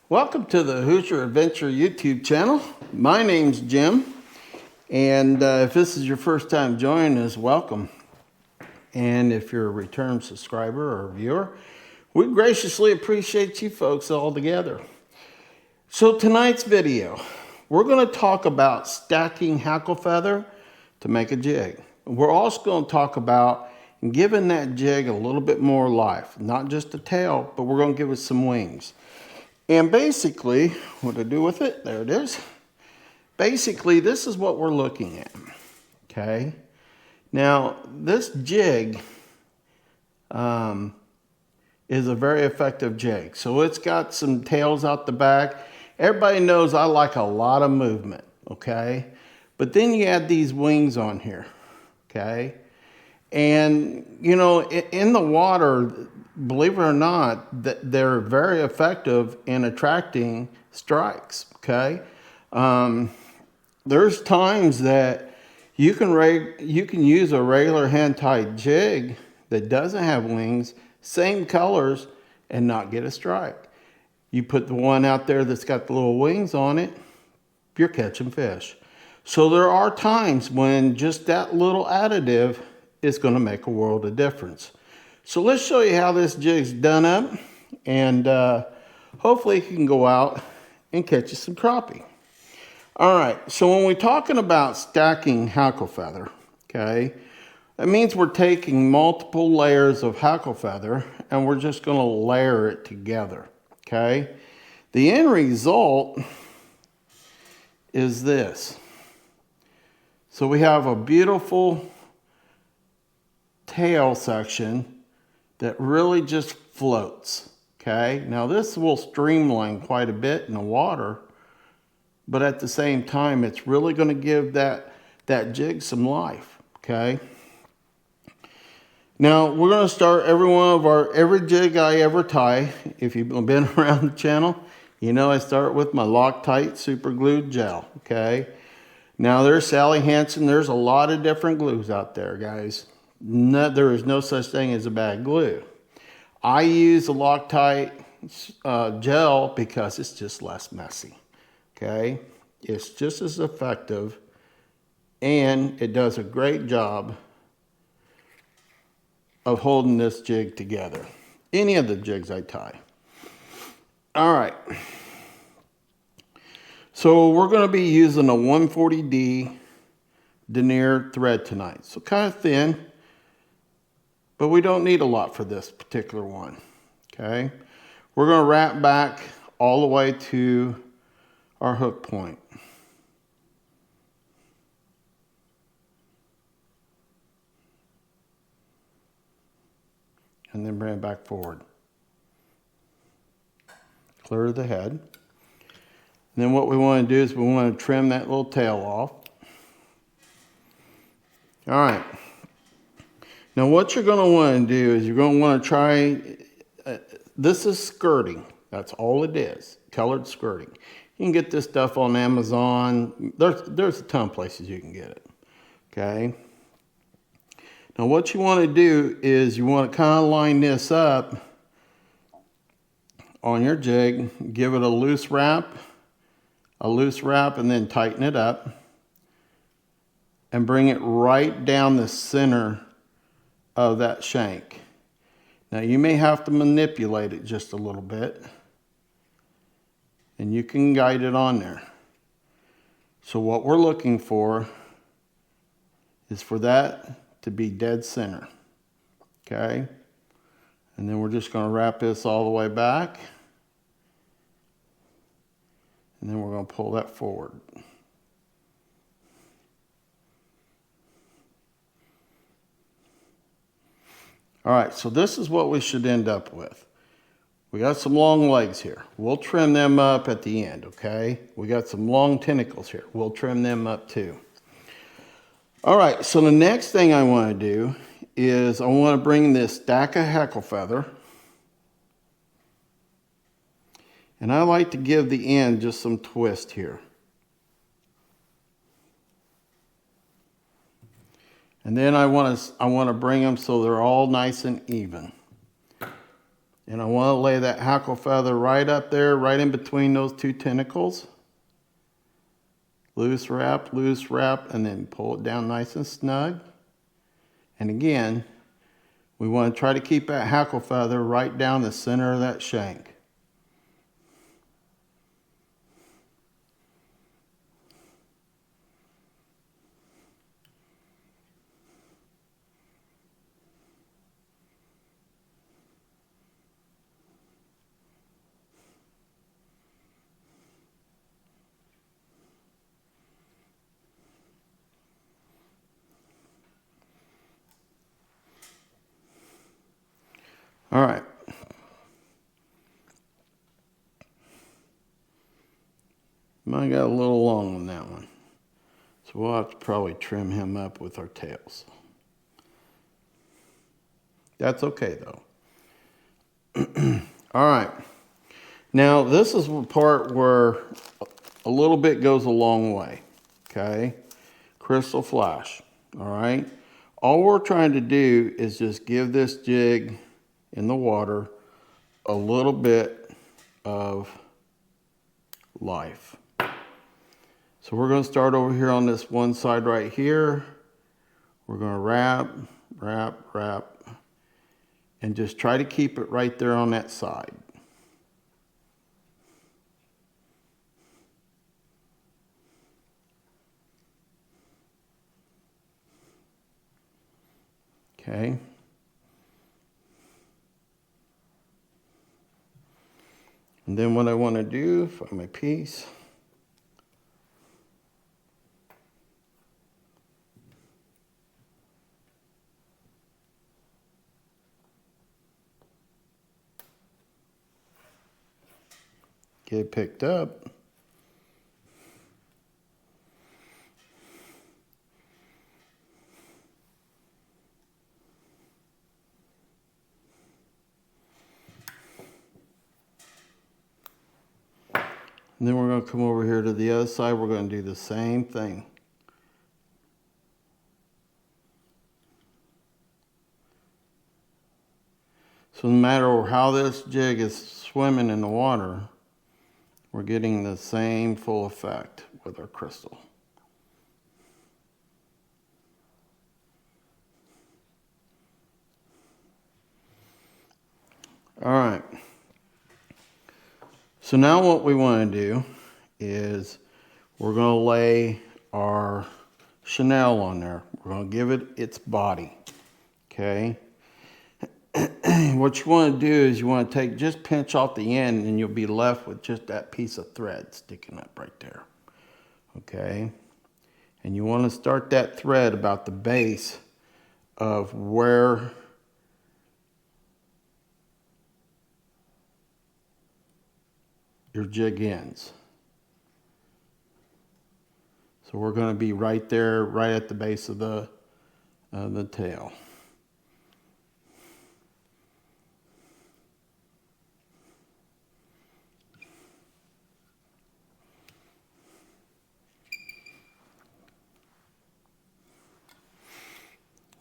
Welcome to the Hoosier Adventure YouTube channel. My name's Jim, and if this is your first time joining us, welcome. And if you're a return subscriber or viewer, we graciously appreciate you folks all together. So tonight's video, we're going to talk about stacking hackle feather to make a jig. We're also going to talk about giving that jig a little bit more life, not just a tail, but we're going to give it some wings. And basically, what to do with it, there it is. Basically, this is what we're looking at, okay? Now, this jig is a very effective jig. So it's got some tails out the back. Everybody knows I like a lot of movement, okay? But then you add these wings on here, okay? And, you know, in the water, believe it or not, they're very effective in attracting strikes, okay? There's times that you can use a regular hand-tied jig that doesn't have wings, same colors, and not get a strike. You put the one out there that's got the little wings on it, you're catching fish. So there are times when just that little additive is going to make a world of difference. So let's show you how this jig's done up, and hopefully you can go out and catch you some crappie. All right, so when we're talking about stacking hackle feather, okay, that means we're taking multiple layers of hackle feather and we're just going to layer it together, okay? The end result is this. So we have a beautiful tail section that really just floats, okay? Now this will streamline quite a bit in the water, but at the same time, it's really gonna give that jig some life, okay? Now we're gonna start every jig I ever tie. If you've been around the channel, you know I start with my Loctite super glued gel, okay? Now there's Sally Hansen, there's a lot of different glues out there, guys. There is no such thing as a bad glue. I use the Loctite gel because it's just less messy, okay? It's just as effective and it does a great job of holding this jig together. Any of the jigs I tie. All right. So we're going to be using a 140D denier thread tonight. So kind of thin. But we don't need a lot for this particular one, okay? We're going to wrap back all the way to our hook point. And then bring it back forward. Clear the head. And then what we want to do is we want to trim that little tail off. All right. Now what you're going to want to do is you're going to want to try, this is skirting. That's all it is, colored skirting. You can get this stuff on Amazon. There's a ton of places you can get it, okay? Now what you want to do is you want to kind of line this up on your jig, give it a loose wrap, and then tighten it up and bring it right down the center of that shank. Now you may have to manipulate it just a little bit and you can guide it on there. So what we're looking for is for that to be dead center, okay? And then we're just going to wrap this all the way back and then we're going to pull that forward. All right, so this is what we should end up with. We got some long legs here. We'll trim them up at the end, okay? We got some long tentacles here. We'll trim them up too. All right, so the next thing I want to do is I want to bring this stack of hackle feather. And I like to give the end just some twist here. And then I want to bring them so they're all nice and even. And I want to lay that hackle feather right up there, right in between those two tentacles. Loose wrap, and then pull it down nice and snug. And again, we want to try to keep that hackle feather right down the center of that shank. All right. Mine got a little long on that one. So we'll have to probably trim him up with our tails. That's okay though. All right. Now this is the part where a little bit goes a long way. Okay. Crystal flash. All right. All we're trying to do is just give this jig in the water a little bit of life. So we're going to start over here on this one side right here. We're going to wrap, and just try to keep it right there on that side. Okay. And then what I want to do, find my piece. Get it picked up. And then we're going to come over here to the other side. We're going to do the same thing. So no matter how this jig is swimming in the water, we're getting the same full effect with our crystal. All right. So now what we want to do is we're going to lay our chenille on there. We're going to give it its body. Okay. What you want to do is you want to just pinch off the end and you'll be left with just that piece of thread sticking up right there. Okay. And you want to start that thread about the base of where your jig ends. So we're going to be right there, right at the base of the tail.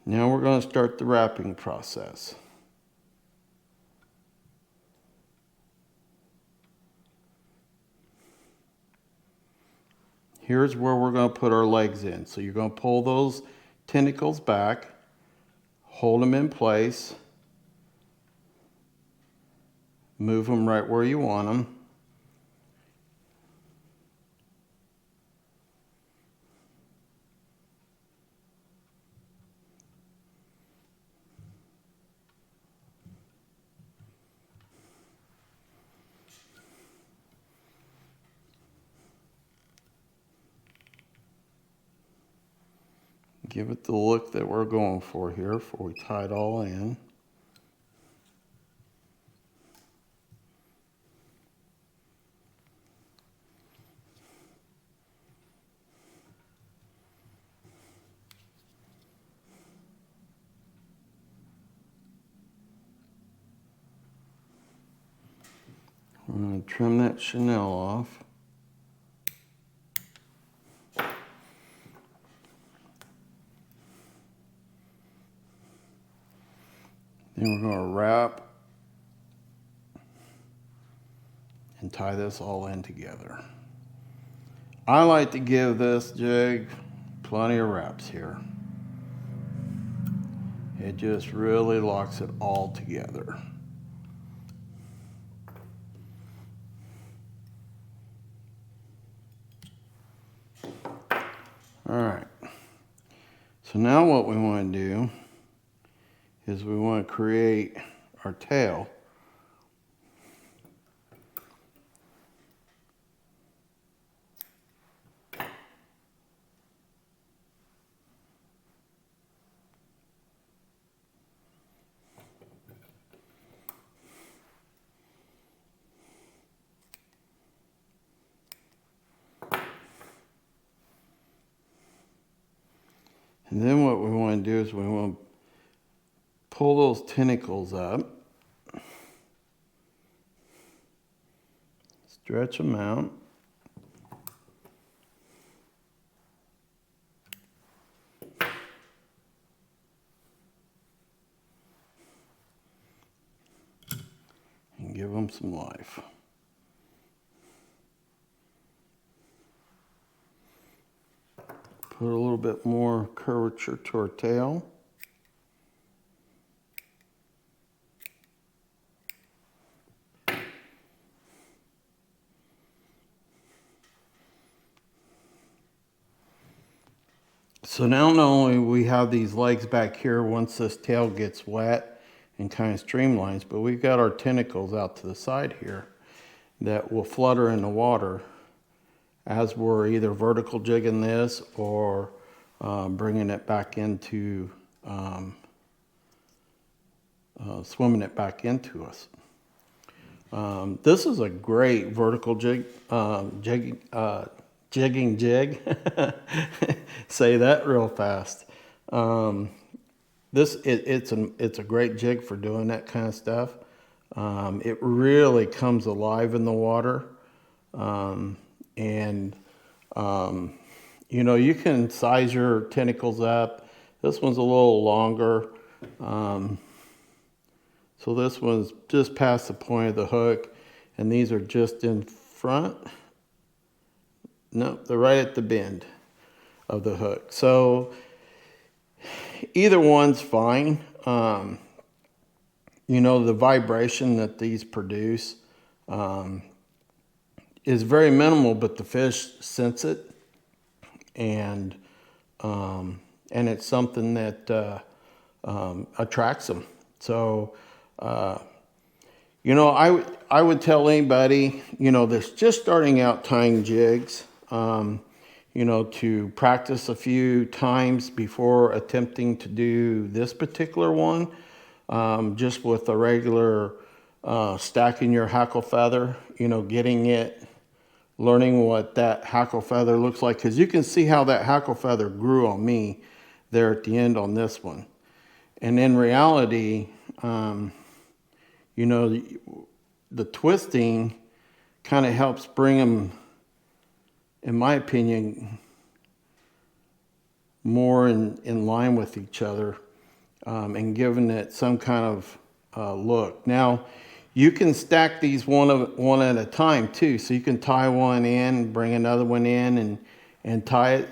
Now we're going to start the wrapping process. Here's where we're going to put our legs in. So you're going to pull those tentacles back, hold them in place, move them right where you want them. Give it the look that we're going for here before we tie it all in. We're going to trim that chenille off. Then we're going to wrap and tie this all in together. I like to give this jig plenty of wraps here. It just really locks it all together. All right, so now what we want to do is we want to create our tail. And then what we want to do is we want to pull those tentacles up, stretch them out, and give them some life. Put a little bit more curvature to our tail. So now not only we have these legs back here once this tail gets wet and kind of streamlines, but we've got our tentacles out to the side here that will flutter in the water as we're either vertical jigging this or bringing it back into, swimming it back into us. This is a great vertical jigging jig. Say that real fast. It's a great jig for doing that kind of stuff. It really comes alive in the water. You know, you can size your tentacles up. This one's a little longer. So this one's just past the point of the hook, and these are just in front. No, they're right at the bend of the hook. So either one's fine. You know, the vibration that these produce is very minimal, but the fish sense it, and it's something that attracts them. So you know, I would tell anybody, you know, that's just starting out tying jigs, you know, to practice a few times before attempting to do this particular one, just with a regular stacking your hackle feather, you know, getting it, learning what that hackle feather looks like, because you can see how that hackle feather grew on me there at the end on this one. And in reality, you know, the twisting kind of helps bring them, in my opinion, more in line with each other, and giving it some kind of look. Now, you can stack these one at a time too. So you can tie one in, bring another one in, and tie it.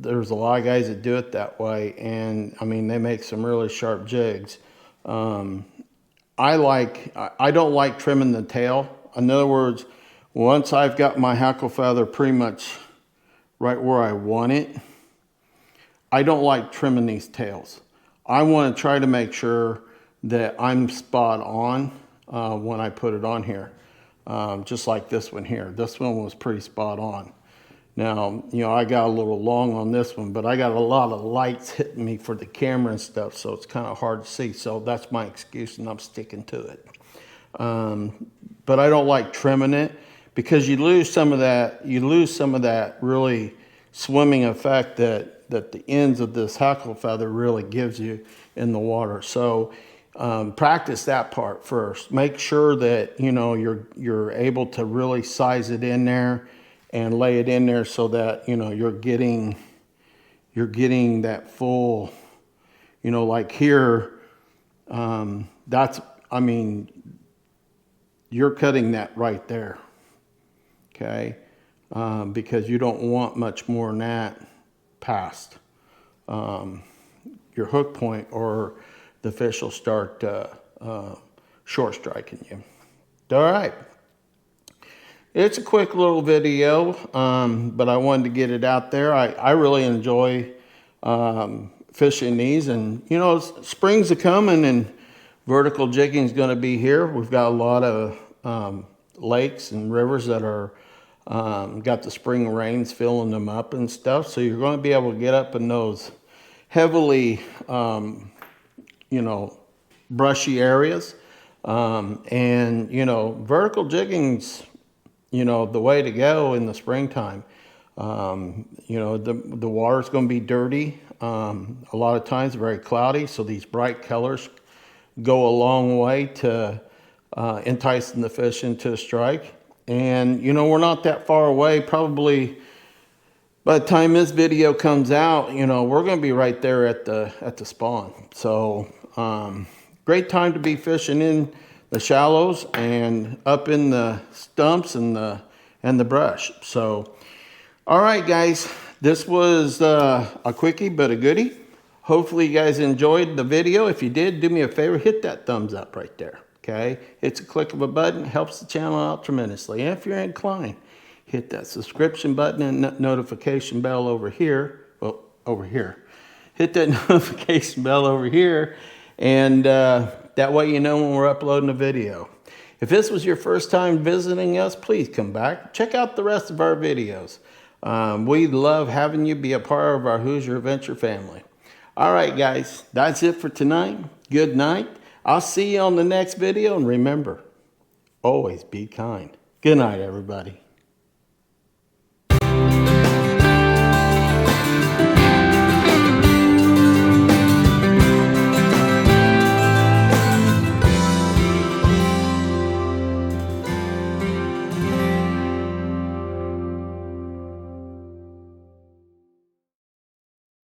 There's a lot of guys that do it that way, and I mean, they make some really sharp jigs. I don't like trimming the tail. In other words, once I've got my hackle feather pretty much right where I want it, I don't like trimming these tails. I want to try to make sure that I'm spot on when I put it on here. Just like this one here. This one was pretty spot on. Now, you know, I got a little long on this one, but I got a lot of lights hitting me for the camera and stuff, so it's kind of hard to see. So that's my excuse, and I'm sticking to it. But I don't like trimming it, because you lose some of that really swimming effect that the ends of this hackle feather really gives you in the water. So practice that part first. Make sure that, you know, you're able to really size it in there and lay it in there so that, you know, you're getting that full, you know, like here, I mean, you're cutting that right there, okay? Because you don't want much more than that past your hook point, or the fish will start short striking you. All right. It's a quick little video, but I wanted to get it out there. I really enjoy fishing these, and you know, spring's a coming and vertical jigging is going to be here. We've got a lot of lakes and rivers that are got the spring rains filling them up and stuff, so you're going to be able to get up in those heavily you know, brushy areas, and you know, vertical jigging's, you know, the way to go in the springtime. You know, the water's going to be dirty, a lot of times very cloudy, so these bright colors go a long way to enticing the fish into a strike. And you know, we're not that far away. Probably by the time this video comes out, you know, we're going to be right there at the spawn. So great time to be fishing in the shallows and up in the stumps and the brush. So all right, guys, this was a quickie but a goodie. Hopefully you guys enjoyed the video. If you did, do me a favor, hit that thumbs up right there, okay? It's a click of a button, helps the channel out tremendously. And if you're inclined, hit that subscription button and notification bell over here. Well, over here. Hit that notification bell over here, and that way you know when we're uploading a video. If this was your first time visiting us, please come back. Check out the rest of our videos. We love having you be a part of our Hoosier Adventure family. All right, guys, that's it for tonight. Good night. I'll see you on the next video, and remember, always be kind. Good night, everybody.